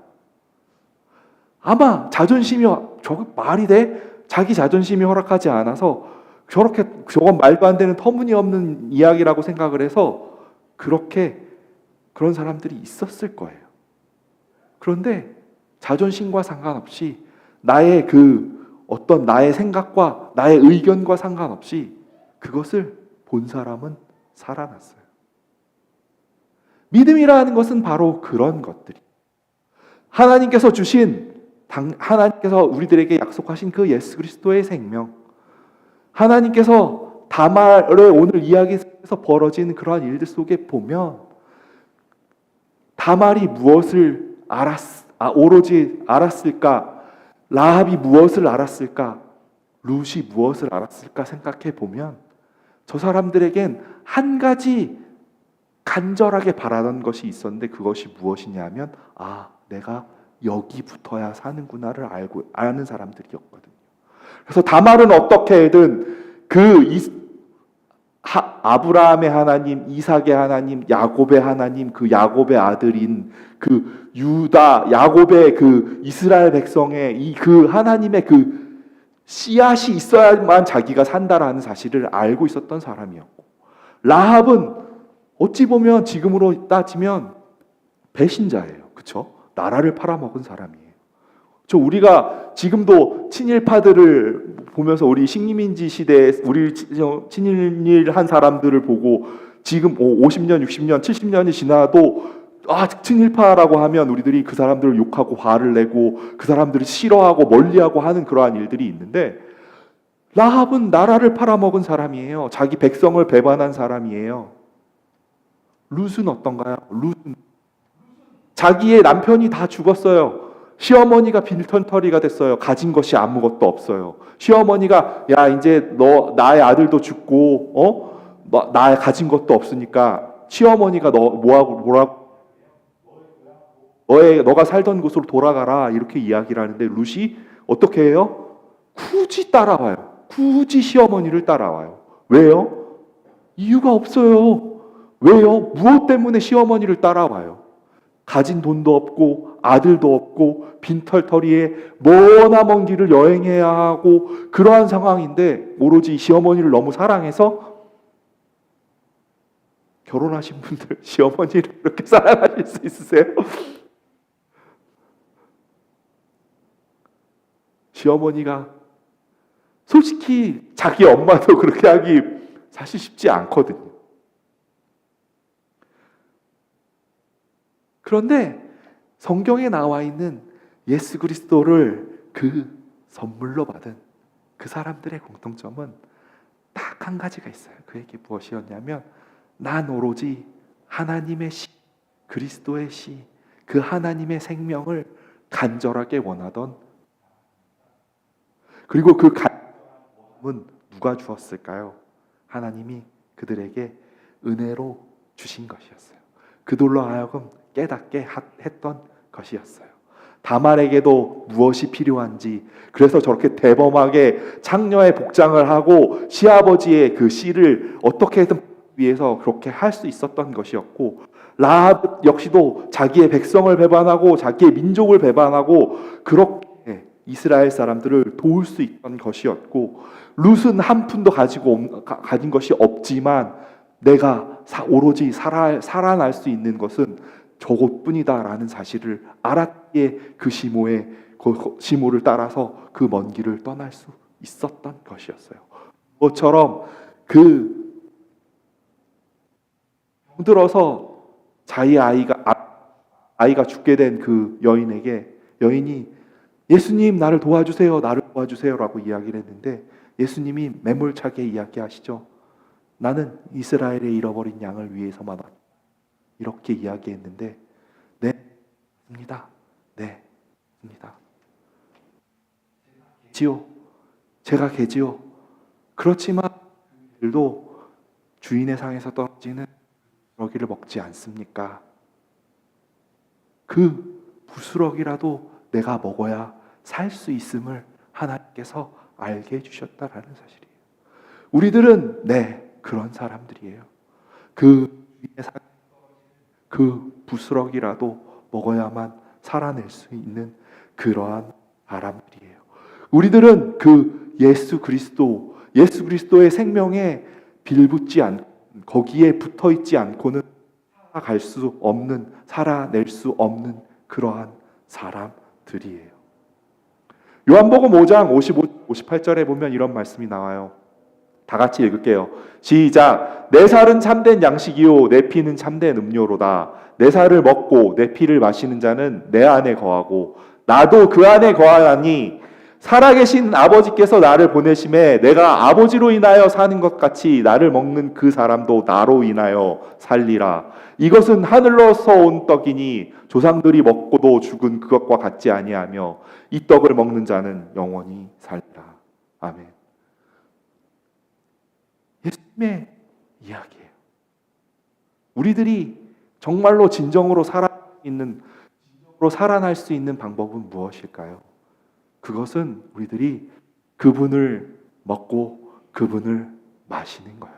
아마 저거 말이 돼? 자기 자존심이 허락하지 않아서 저건 말도 안 되는 터무니없는 이야기라고 생각을 해서 그런 사람들이 있었을 거예요. 그런데 자존심과 상관없이 나의 나의 생각과 나의 의견과 상관없이 그것을 본 사람은 살아났어요. 믿음이라는 것은 바로 그런 것들이, 하나님께서 우리들에게 약속하신 그 예수 그리스도의 생명, 하나님께서 다말의 오늘 이야기 속에서 벌어진 그러한 일들 속에 보면 다말이 무엇을 오로지 알았을까? 라합이 무엇을 알았을까? 룻이 무엇을 알았을까 생각해 보면 저 사람들에겐 한 가지 간절하게 바라던 것이 있었는데 그것이 무엇이냐면 내가 여기 붙어야 사는구나를 아는 사람들이었거든요. 그래서 다말은 어떻게든 아브라함의 하나님, 이삭의 하나님, 야곱의 하나님, 그 야곱의 아들인 그 야곱의 그 이스라엘 백성의 그 하나님의 그 씨앗이 있어야만 자기가 산다라는 사실을 알고 있었던 사람이었고, 라합은 어찌 보면 지금으로 따지면 배신자예요. 그렇죠? 나라를 팔아먹은 사람이에요. 우리가 지금도 친일파들을 보면서 우리 식민지 시대에 우리 친일한 사람들을 보고 지금 50년, 60년, 70년이 지나도 친일파라고 하면 우리들이 그 사람들을 욕하고 화를 내고 그 사람들을 싫어하고 멀리하고 하는 그러한 일들이 있는데, 라합은 나라를 팔아먹은 사람이에요. 자기 백성을 배반한 사람이에요. 룻은 어떤가요? 룻은 자기의 남편이 다 죽었어요. 시어머니가 빈털터리가 됐어요. 가진 것이 아무것도 없어요. 시어머니가 야 이제 너 나의 아들도 죽고 나 가진 것도 없으니까 시어머니가 너 뭐라고 너가 살던 곳으로 돌아가라 이렇게 이야기를 하는데, 룻이 어떻게 해요? 굳이 따라와요. 굳이 시어머니를 따라와요. 왜요? 이유가 없어요. 왜요? 무엇 때문에 시어머니를 따라와요? 가진 돈도 없고 아들도 없고 빈털터리에 머나먼 길을 여행해야 하고 그러한 상황인데, 오로지 시어머니를 너무 사랑해서. 결혼하신 분들 시어머니를 그렇게 사랑하실 수 있으세요? 시어머니가 솔직히 자기 엄마도 그렇게 하기 사실 쉽지 않거든요. 그런데 성경에 나와 있는 예수 그리스도를 그 선물로 받은 그 사람들의 공통점은 딱 한 가지가 있어요. 그에게 무엇이었냐면, 난 오로지 하나님의 씨, 그리스도의 씨, 그 하나님의 생명을 간절하게 원하던, 그리고 그 간절함은 누가 주었을까요? 하나님이 그들에게 은혜로 주신 것이었어요. 그들로 하여금 깨닫게 했던 것이었어요. 다말에게도 무엇이 필요한지, 그래서 저렇게 대범하게 창녀의 복장을 하고 시아버지의 그 씨를 어떻게든 위해서 그렇게 할 수 있었던 것이었고, 라합 역시도 자기의 백성을 배반하고 자기의 민족을 배반하고 그렇게 이스라엘 사람들을 도울 수 있던 것이었고, 룻은 한 푼도 가진 것이 없지만 내가 오로지 살아날 수 있는 것은 저것뿐이다라는 사실을 알았기에 그 시모를 따라서 그 먼 길을 떠날 수 있었던 것이었어요. 그것처럼 그 들어서 자기 아이가 죽게 된 그 여인에게, 여인이 예수님 나를 도와주세요, 나를 도와주세요라고 이야기를 했는데, 예수님이 매몰차게 이야기하시죠. 나는 이스라엘의 잃어버린 양을 위해서만 왔다, 이렇게 이야기했는데, 네, 맞습니다. 네, 맞습니다. 제가 개지요. 그렇지만 그들도 주인의 상에서 떨어지는 부스러기를 먹지 않습니까? 그 부스러기라도 내가 먹어야 살 수 있음을 하나님께서 알게 해주셨다라는 사실이에요. 우리들은 그런 사람들이에요. 그 부스러기라도 먹어야만 살아낼 수 있는 그러한 사람들이에요. 우리들은 그 예수 그리스도의 생명에 빌붙지 않고 거기에 붙어 있지 않고는 살아낼 수 없는 그러한 사람들이에요. 요한복음 5장 55, 58절에 보면 이런 말씀이 나와요. 다 같이 읽을게요. 시작. 내 살은 참된 양식이요 내 피는 참된 음료로다. 내 살을 먹고 내 피를 마시는 자는 내 안에 거하고 나도 그 안에 거하나니, 살아계신 아버지께서 나를 보내심에 내가 아버지로 인하여 사는 것 같이 나를 먹는 그 사람도 나로 인하여 살리라. 이것은 하늘로서 온 떡이니 조상들이 먹고도 죽은 그것과 같지 아니하며 이 떡을 먹는 자는 영원히 살리라. 아멘. 예수님의 이야기예요. 우리들이 정말로 진정으로 살아날 수 있는 방법은 무엇일까요? 그것은 우리들이 그분을 먹고 그분을 마시는 거예요.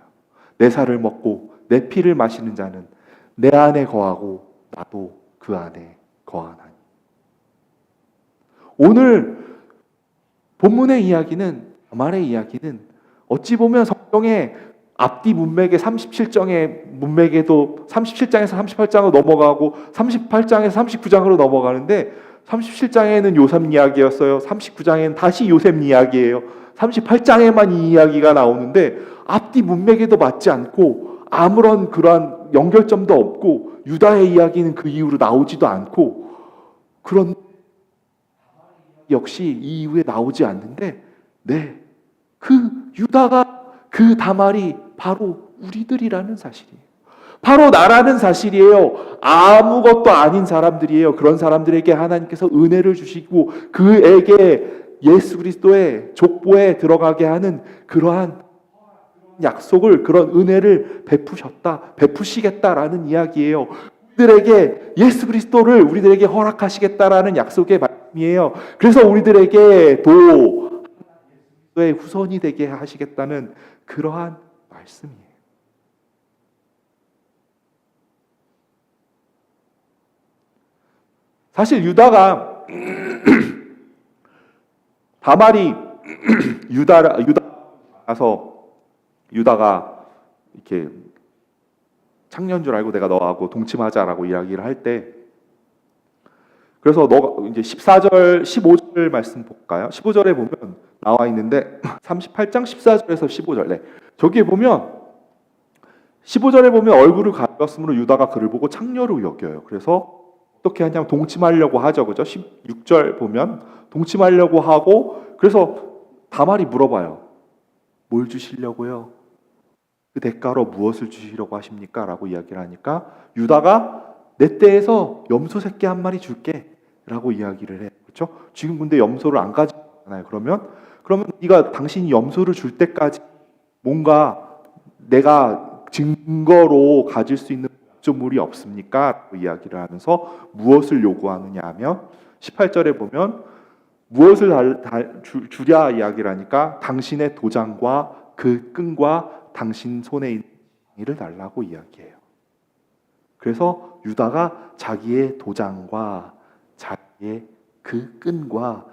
내 살을 먹고 내 피를 마시는 자는 내 안에 거하고 나도 그 안에 거하나니. 오늘 본문의 이야기는, 다말의 이야기는 어찌 보면 성경의 앞뒤 문맥의 37장의 문맥에도 37장에서 38장으로 넘어가고 38장에서 39장으로 넘어가는데, 37장에는 요셉 이야기였어요. 39장에는 다시 요셉 이야기예요. 38장에만 이 이야기가 나오는데 앞뒤 문맥에도 맞지 않고 아무런 그러한 연결점도 없고 유다의 이야기는 그 이후로 나오지도 않고 그런 역시 이 이후에 나오지 않는데 그 유다가 그 다말이 바로 우리들이라는 사실이에요. 바로 나라는 사실이에요. 아무것도 아닌 사람들이에요. 그런 사람들에게 하나님께서 은혜를 주시고 그에게 예수 그리스도의 족보에 들어가게 하는 그러한 약속을, 그런 은혜를 베푸시겠다라는 이야기예요. 우리들에게 예수 그리스도를 우리들에게 허락하시겠다라는 약속의 말씀이에요. 그래서 우리들에게 의 후손이 되게 하시겠다는 그러한 말씀이에요. 사실 유다가 다말이 유다가 이렇게 창녀인 줄 알고 내가 너하고 동침하자라고 이야기를 할 때, 그래서 너가 이제 14절 15절 말씀 볼까요? 15절에 보면 나와 있는데 38장 14절에서 15절. 네. 저기에 보면 15절에 보면 얼굴을 가렸으므로 유다가 그를 보고 창녀로 여겨요. 그래서 어떻게 하냐면 동침하려고 하죠. 그죠? 16절 보면 동침하려고 하고, 그래서 다말이 물어봐요. 뭘 주시려고요? 그 대가로 무엇을 주시려고 하십니까? 라고 이야기를 하니까 유다가 내 떼에서 염소 새끼 한 마리 줄게 라고 이야기를 해. 그렇죠? 지금 근데 염소를 안 가지잖아요. 그러면 네가 당신이 염소를 줄 때까지 뭔가 내가 증거로 가질 수 있는 목적물이 없습니까? 이야기를 하면서 무엇을 요구하느냐 하면 18절에 보면 무엇을 주랴 이야기를 하니까 당신의 도장과 그 끈과 당신 손에 있는 이를 달라고 이야기해요. 그래서 유다가 자기의 도장과 자기의 그 끈과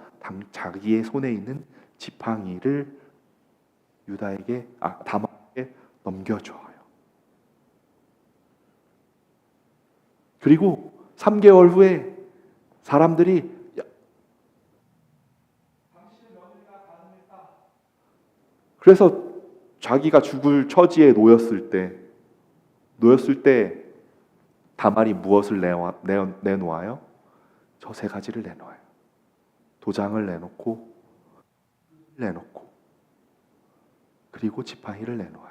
자기의 손에 있는 지팡이를 다말에게 넘겨줘요. 그리고 3개월 후에 사람들이 그래서 자기가 죽을 처지에 놓였을 때 다말이 무엇을 내놓아요? 저 세 가지를 내놓아요. 도장을 내놓고 그리고 지팡이를 내놓아요.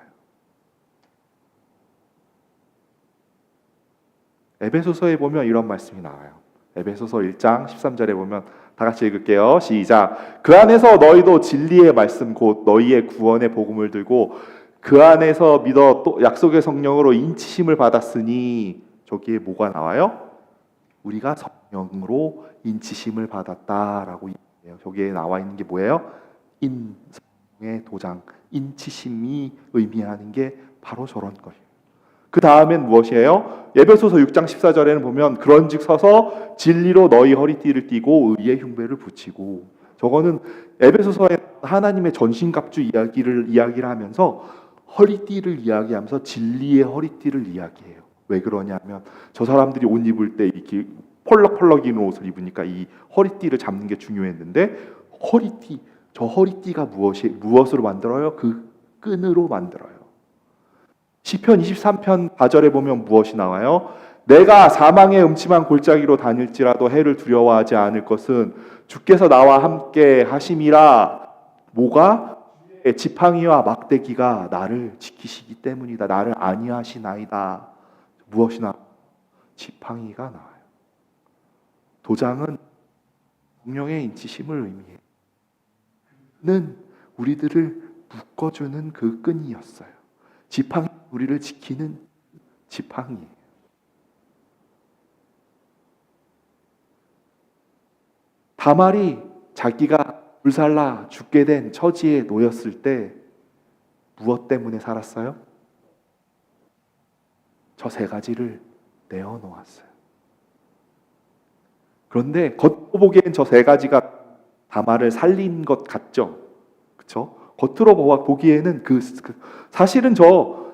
에베소서에 보면 이런 말씀이 나와요. 에베소서 1장 13절에 보면 다 같이 읽을게요. 시작. 그 안에서 너희도 진리의 말씀 곧 너희의 구원의 복음을 들고 그 안에서 믿어 또 약속의 성령으로 인치심을 받았으니, 저기에 뭐가 나와요? 우리가 성령으로 인치심을 받았다라고 얘기해요. 저기에 나와 있는 게 뭐예요? 성령의 도장, 인치심이 의미하는 게 바로 저런 거예요. 그 다음엔 무엇이에요? 에베소서 6장 14절에는 보면 그런즉 서서 진리로 너희 허리띠를 띠고 의의 흉배를 붙이고, 저거는 에베소서의 하나님의 전신갑주 이야기를 하면서 허리띠를 이야기하면서 진리의 허리띠를 이야기해요. 왜 그러냐면 저 사람들이 옷 입을 때 이렇게 펄럭펄럭이는 옷을 입으니까 이 허리띠를 잡는 게 중요했는데, 저 허리띠가 무엇으로 만들어요? 그 끈으로 만들어요. 시편 23편 4절에 보면 무엇이 나와요? 내가 사망의 음침한 골짜기로 다닐지라도 해를 두려워하지 않을 것은 주께서 나와 함께 하심이라. 뭐가? 지팡이와 막대기가 나를 지키시기 때문이다. 나를 안위하시나이다. 무엇이 나와요? 지팡이가 나와요. 도장은 성령의 인치심을 의미해요. 는 우리들을 묶어주는 그 끈이었어요. 지팡이, 우리를 지키는 지팡이예요. 다말이 자기가 불살라 죽게 된 처지에 놓였을 때 무엇 때문에 살았어요? 저 세 가지를 내어놓았어요. 그런데 겉으로 보기엔 저 세 가지가 다말을 살린 것 같죠? 그렇죠? 겉으로 보기에는 사실은 저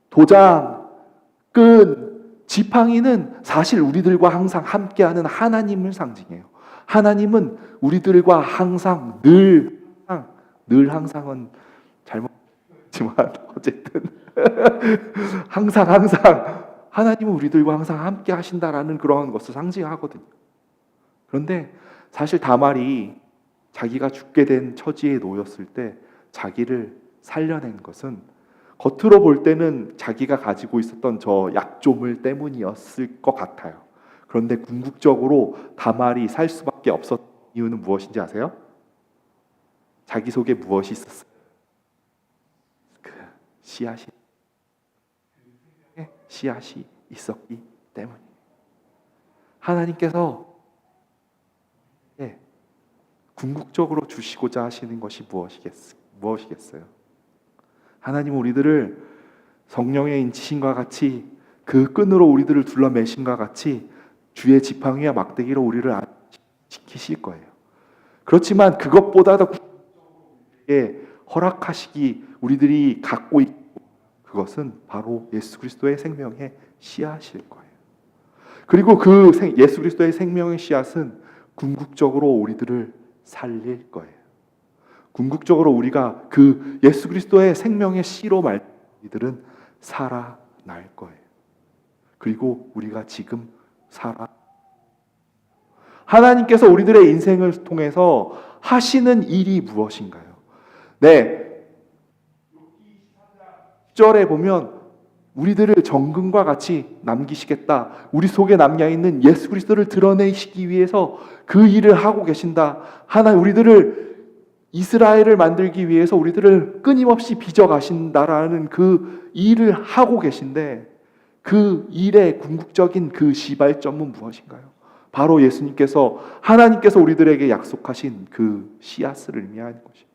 도장, 끈, 지팡이는 사실 우리들과 항상 함께하는 하나님을 상징해요. 하나님은 우리들과 항상 늘 항상은 잘못지만 어쨌든 항상 하나님은 우리들과 항상 함께 하신다라는 그런 것을 상징하거든요. 그런데 사실 다말이 자기가 죽게 된 처지에 놓였을 때 자기를 살려낸 것은 겉으로 볼 때는 자기가 가지고 있었던 저 약조물 때문이었을 것 같아요. 그런데 궁극적으로 다말이 살 수밖에 없었던 이유는 무엇인지 아세요? 자기 속에 무엇이 있었어요? 그 씨앗이 있었기 때문이에요. 하나님께서 궁극적으로 주시고자 하시는 것이 무엇이겠어요? 하나님은 우리들을 성령의 인치심과 같이 그 끈으로 우리들을 둘러매심과 같이 주의 지팡이와 막대기로 우리를 지키실 거예요. 그렇지만 그것보다도 허락하시기 우리들이 갖고 있고 그것은 바로 예수 그리스도의 생명의 씨앗일 거예요. 그리고 그 예수 그리스도의 생명의 씨앗은 궁극적으로 우리들을 살릴 거예요. 궁극적으로 우리가 그 예수 그리스도의 생명의 씨로 우리들은 살아날 거예요. 그리고 우리가 지금 하나님께서 우리들의 인생을 통해서 하시는 일이 무엇인가요? 네, 10절에 보면 우리들을 정금과 같이 남기시겠다. 우리 속에 남겨있는 예수 그리스도를 드러내시기 위해서 그 일을 하고 계신다. 하나님 우리들을 이스라엘을 만들기 위해서 우리들을 끊임없이 빚어가신다라는 그 일을 하고 계신데 그 일의 궁극적인 그 시발점은 무엇인가요? 바로 예수님께서 하나님께서 우리들에게 약속하신 그 씨앗을 의미하는 것입니다.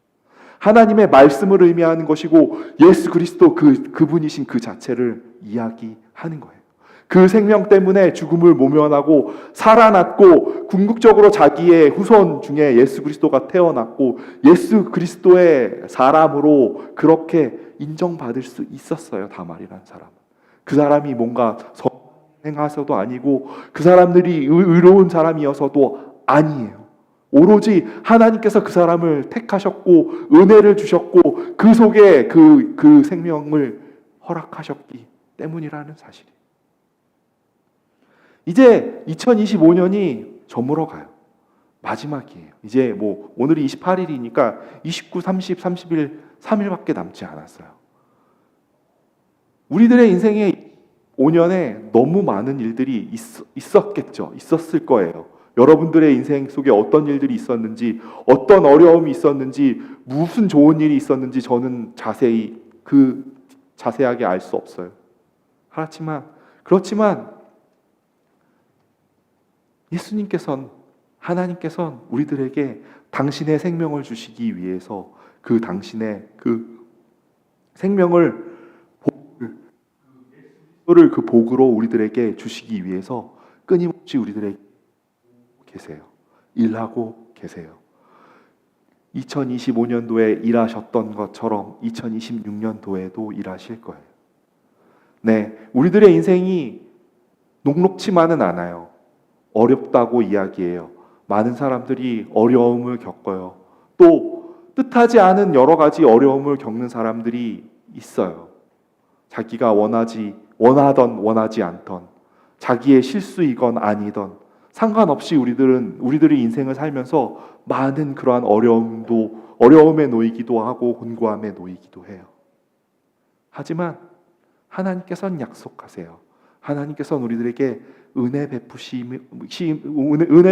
하나님의 말씀을 의미하는 것이고 예수 그리스도 그분이신 그 자체를 이야기하는 거예요. 그 생명 때문에 죽음을 모면하고 살아났고 궁극적으로 자기의 후손 중에 예수 그리스도가 태어났고 예수 그리스도의 사람으로 그렇게 인정받을 수 있었어요. 다말이라는 사람은. 그 사람이 뭔가 행하서도 아니고 그 사람들이 의로운 사람이어서도 아니에요. 오로지 하나님께서 그 사람을 택하셨고 은혜를 주셨고 그 속에 그 생명을 허락하셨기 때문이라는 사실이에요. 이제 2025년이 저물어 가요. 마지막이에요. 이제 오늘이 28일이니까 29, 30, 31, 3일밖에 남지 않았어요. 우리들의 인생에 5년에 너무 많은 일들이 있었을 거예요. 여러분들의 인생 속에 어떤 일들이 있었는지, 어떤 어려움이 있었는지, 무슨 좋은 일이 있었는지 저는 자세하게 알 수 없어요. 그렇지만 하나님께서는 우리들에게 당신의 생명을 주시기 위해서 그 당신의 그 생명을 그 복으로 우리들에게 주시기 위해서 끊임없이 우리들에게 일하고 계세요. 2025년도에 일하셨던 것처럼 2026년도에도 일하실 거예요. 네, 우리들의 인생이 녹록치만은 않아요. 어렵다고 이야기해요. 많은 사람들이 어려움을 겪어요. 또 뜻하지 않은 여러 가지 어려움을 겪는 사람들이 있어요. 자기가 원하던 원하지 않던 자기의 실수이건 아니던 상관없이 우리들이 인생을 살면서 많은 그러한 어려움에 놓이기도 하고 곤고함에 놓이기도 해요. 하지만 하나님께서는 약속하세요. 하나님께서는 우리들에게 은혜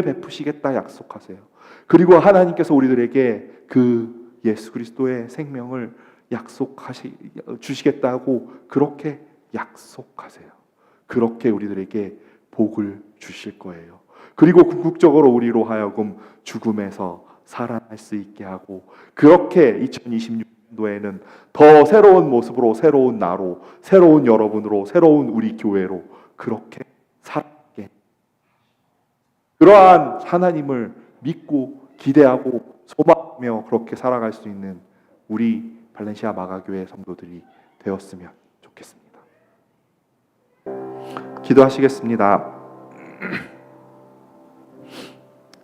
베푸시겠다 약속하세요. 그리고 하나님께서 우리들에게 그 예수 그리스도의 생명을 주시겠다고 그렇게 약속하세요. 그렇게 우리들에게 복을 주실 거예요. 그리고 궁극적으로 우리로 하여금 죽음에서 살아날 수 있게 하고 그렇게 2026년도에는 더 새로운 모습으로 새로운 나로 새로운 여러분으로 새로운 우리 교회로 그렇게 살게 그러한 하나님을 믿고 기대하고 소망하며 그렇게 살아갈 수 있는 우리 발렌시아 마가교회 성도들이 되었으면 좋겠습니다. 기도하시겠습니다.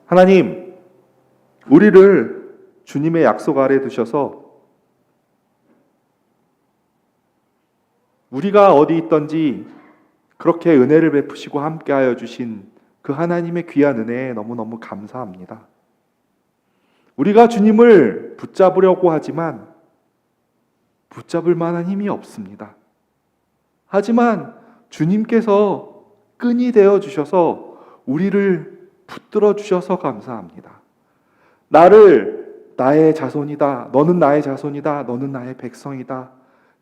하나님, 우리를 주님의 약속 아래 두셔서 우리가 어디 있든지 그렇게 은혜를 베푸시고 함께하여 주신 그 하나님의 귀한 은혜에 너무너무 감사합니다. 우리가 주님을 붙잡으려고 하지만 붙잡을 만한 힘이 없습니다. 하지만 주님께서 끈이 되어 주셔서 우리를 붙들어 주셔서 감사합니다. 나를 나의 자손이다, 너는 나의 자손이다, 너는 나의 백성이다,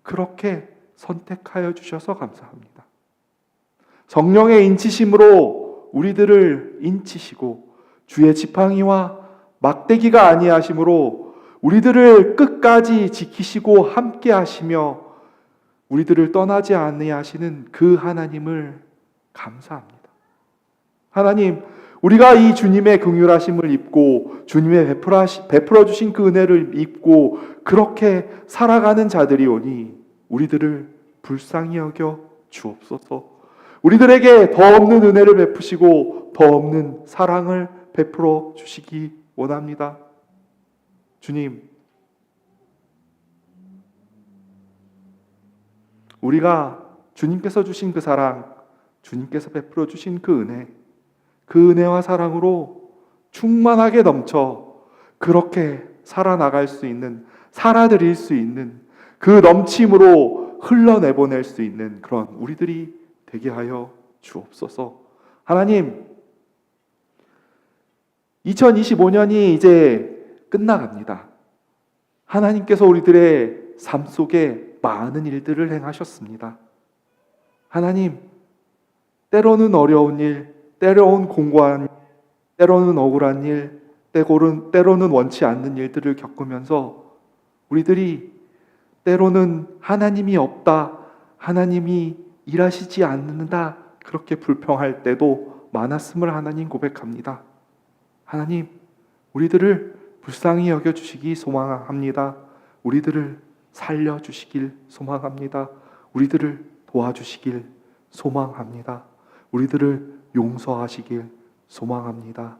그렇게 선택하여 주셔서 감사합니다. 성령의 인치심으로 우리들을 인치시고 주의 지팡이와 막대기가 아니하심으로 우리들을 끝까지 지키시고 함께 하시며 우리들을 떠나지 아니하시는 그 하나님을 감사합니다. 하나님, 우리가 이 주님의 긍휼하심을 입고 주님의 베풀어 주신 그 은혜를 입고 그렇게 살아가는 자들이 오니 우리들을 불쌍히 여겨 주옵소서. 우리들에게 더 없는 은혜를 베푸시고 더 없는 사랑을 베풀어 주시기 원합니다. 주님, 우리가 주님께서 주신 그 사랑, 주님께서 베풀어 주신 그 은혜, 그 은혜와 사랑으로 충만하게 넘쳐 그렇게 살아나갈 수 있는, 살아드릴 수 있는 그 넘침으로 흘러내보낼 수 있는 그런 우리들이 되게 하여 주옵소서. 하나님, 2025년이 이제 끝나갑니다. 하나님께서 우리들의 삶 속에 많은 일들을 행하셨습니다. 하나님, 때로는 어려운 일, 때로는 공고한 일, 때로는 억울한 일, 때로는 원치 않는 일들을 겪으면서 우리들이 때로는 하나님이 없다, 하나님이 일하시지 않는다, 그렇게 불평할 때도 많았음을 하나님 고백합니다. 하나님, 우리들을 불쌍히 여겨주시기 소망합니다. 우리들을 살려주시길 소망합니다. 우리들을 도와주시길 소망합니다. 우리들을 용서하시길 소망합니다.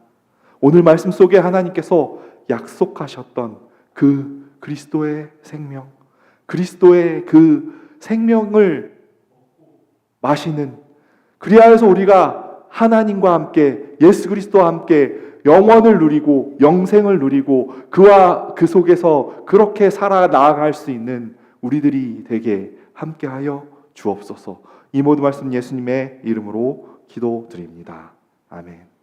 오늘 말씀 속에 하나님께서 약속하셨던 그 그리스도의 생명, 그리스도의 그 생명을 마시는, 그리하여서 우리가 하나님과 함께 예수 그리스도와 함께 영원을 누리고 영생을 누리고 그와 그 속에서 그렇게 살아 나아갈 수 있는 우리들이 되게 함께하여 주옵소서. 이 모든 말씀 예수님의 이름으로 기도드립니다. 아멘.